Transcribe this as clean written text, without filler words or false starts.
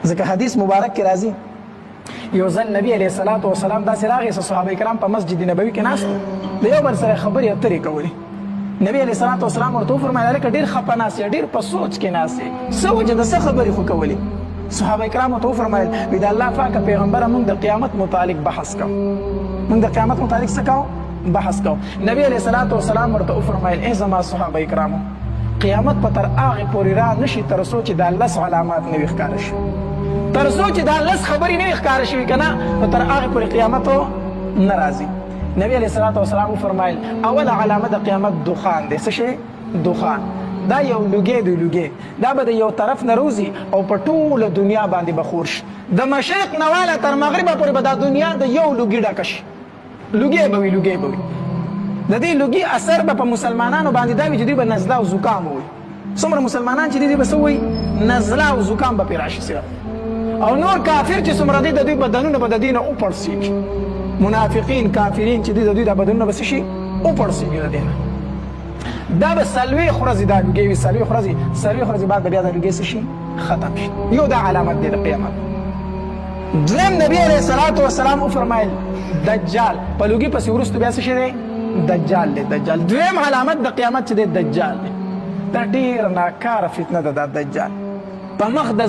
ځکه حدیث مبارک کې راځي یو ځل نبی علیه الصلاة والسلام داسې راغی چې صحابه کرام په مسجد نبوي کې ناست د یو بل سره خبرې اترې کولې. نبی علیه الصلاة والسلام ورته وفرمایل هلکه ډېر خفه ناست یې، ډېر په سوچ کې ناست یې، څه وجه د څه خبرې خو کولې؟ صحابه کرامو ته وفرمایل وایي د الله پاکه پیغمبره موږ د قیامت متعلق بحث کوو، موږ د قیامت متعلق څه کوو؟ بحث کوو. نبی علیه الصلاة والسلام ورته وفرمایل ای زما صحابه کرامو قیامت په تر هغې پورې را نشي تر څو چې دا 10 علامات نه وي ښکاره شي، تر څو چې دا 10 خبرې نه وي ښکاره شوي که نه نو تر هغې پورې قیامت نه راځي. نبی علیه الصلاة والسلام وفرمایل اوله علامه د قیامت دخان دی. څه شی؟ دخان. دا یو لوګی دی، لوګی دا به د یو طرف نه روزي او په ټوله دنیا باندې به خور شي. د مشرق نه واله تر مغربه پورې به دا دنیا د یو لوګي ډکه شي، لوګی به وي، لوګی به وي. د دې لوګي اثر به په مسلمانانو باندې دا وي چې دوی به نزله او زکام ووي. څومره مسلمانان چې دوی به څه ووي؟ نزله او زکام به پرې راشي صرف. او نور کافر چې څومره دی د دوی بدنونه به د دې نه وپړسېږي، منافقین کافرین چې دوی د دوی د بدنونه به څه شي؟ وپړسېږي د دې نه. دا به 40 ورځې دا لوګی وي، 40 ورځې بعد به بیا دا لوګی څه شي؟ ختم شي. یو دا علامت دی د قیامت. دویم نبی علیه الصلاة والسلام وفرمایل دجال په لوګي پسې وروسته بیا څه شی دی؟ دجال دی. دجال دویم علامت د قیامت چې دی دجال دی. دا ډېره ناکاره فتنه ده دا دجال. په مخ د